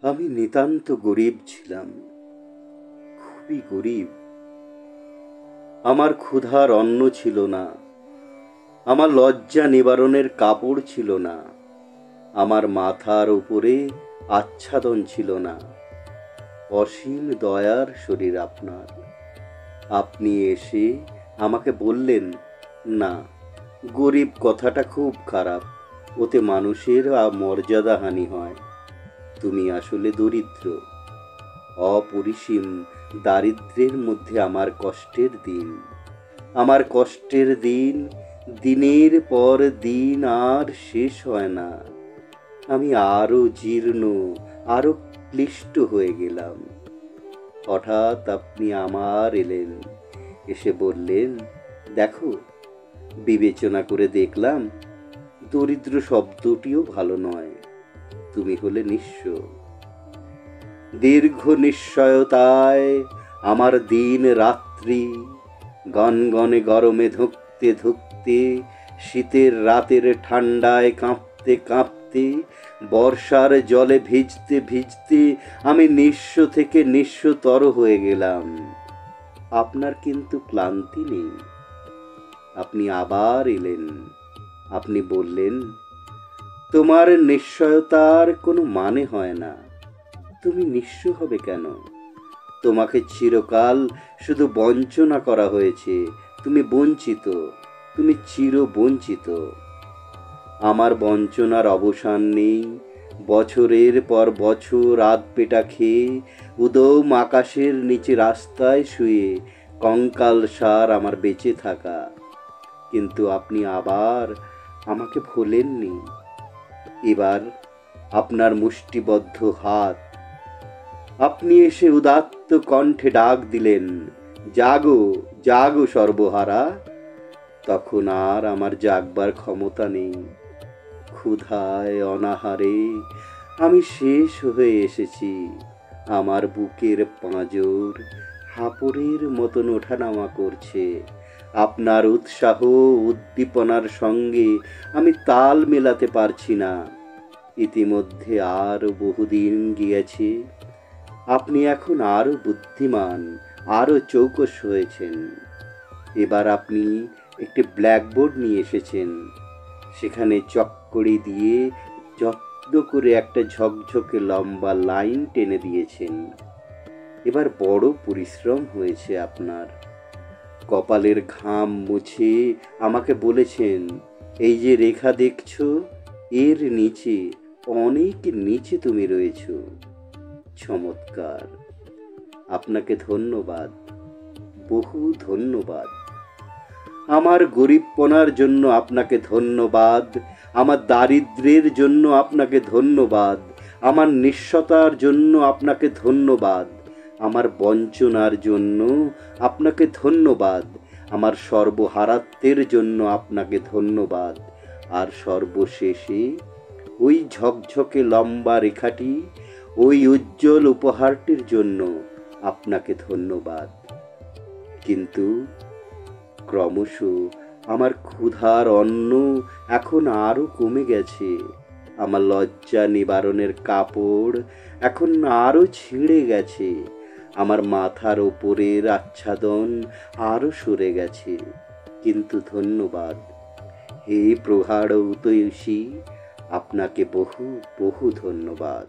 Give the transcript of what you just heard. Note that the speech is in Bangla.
আমি নিতান্ত গরিব ছিলাম, খুবই গরিব। আমার ক্ষুধার অন্ন ছিল না, আমার লজ্জা নিবারণের কাপড় ছিল না, আমার মাথার উপরে আচ্ছাদন ছিল না। অসীম দয়ার শরীর আপনার। আপনি এসে আমাকে বললেন, না, গরিব কথাটা খুব খারাপ, ওতে মানুষের মর্যাদাহানি হয়। তুমি আসলে দরিদ্র। অপরিসীম দারিদ্র্যের মধ্যে আমার কষ্টের দিন, আমার কষ্টের দিন দিনের পর দিন আর শেষ হয় না। আমি আরো জীর্ণ, আরো ক্লিষ্ট হয়ে গেলাম। হঠাৎ আপনি আমার এলেন, এসে বললেন, দেখো, বিবেচনা করে দেখলাম দরিদ্র শব্দটিও ভালো নয়, তুমি হলে নিঃস্ব। দীর্ঘ নিশ্চয়তায় আমার দিন রাত্রি, গনগনে গরমে ধুঁকতে ধুঁকতে, শীতের রাতের ঠান্ডায় কাঁপতে কাঁপতে, বর্ষার জলে ভিজতে ভিজতে আমি নিঃস্ব থেকে নিঃস্বতর হয়ে গেলাম। আপনার কিন্তু ক্লান্তি নেই। আপনি আবার এলেন। আপনি বললেন, তোমার নিশ্চয়তার কোনো মানে হয় না। তুমি নিঃস্ব হবে কেন? তোমাকে চিরকাল শুধু বঞ্চনা করা হয়েছে। তুমি বঞ্চিত, তুমি চির বঞ্চিত। আমার বঞ্চনার অবসান নেই। বছরের পর বছর রাত পেটা খেয়ে উদম আকাশের নিচে রাস্তায় শুয়ে কঙ্কাল সার আমার বেঁচে থাকা। কিন্তু আপনি আবার আমাকে ভোলেননি। এবার আপনার মুষ্টিবদ্ধ হাত, আপনি এসে উদাত্ত কণ্ঠে ডাক দিলেন, জাগো জাগো সর্বহারা। তখন আর আমার জাগবার ক্ষমতা নেই। ক্ষুধায় অনাহারে আমি শেষ হয়ে এসেছি। আমার বুকের পাঁজর হাঁপড়ের মতন ওঠানামা করছে। আপনার উৎসাহ উদ্দীপনার সঙ্গে আমি তাল মেলাতে পারছি না। ইতিমধ্যে আরো বহুদিন গিয়েছে। আপনি এখন আরো বুদ্ধিমান, আরো চৌকস হয়েছেন। এবার আপনি একটি ব্ল্যাকবোর্ড নিয়ে এসেছেন। সেখানে চক্কড়ি দিয়ে যত্ন করে একটা ঝকঝকে লম্বা লাইন টেনে দিয়েছেন। এবার বড় পরিশ্রম হয়েছে আপনার। কপালের ঘাম মুছে আমাকে বলেছেন, এই যে রেখা দেখছো, এর নিচে, অনেক নিচে তুমি রয়েছ। চমৎকার। আপনাকে ধন্যবাদ, বহু ধন্যবাদ। আমার গরিবপনার জন্য আপনাকে ধন্যবাদ, আমার দারিদ্র্যের জন্য আপনাকে ধন্যবাদ, আমার নিঃস্বতার জন্য আপনাকে ধন্যবাদ, আমার বঞ্চনার জন্য আপনাকে ধন্যবাদ, আমার সর্বহারাত্বের জন্য আপনাকে ধন্যবাদ। আর সর্বশেষে ওই ঝকঝকে লম্বা রেখাটি, ওই উজ্জ্বল উপহারটির জন্য আপনাকে ধন্যবাদ। কিন্তু ক্রমশ আমার ক্ষুধার অন্ন এখন আরো কমে গেছে। আমার লজ্জা নিবারণের কাপড় এখন আরো ছিঁড়ে গেছে। আমার মাথার ওপরের আচ্ছাদন আরো সরে গেছে। কিন্তু ধন্যবাদ, হে প্রগাঢ় উতয়সী, আপনাকে বহু বহু ধন্যবাদ।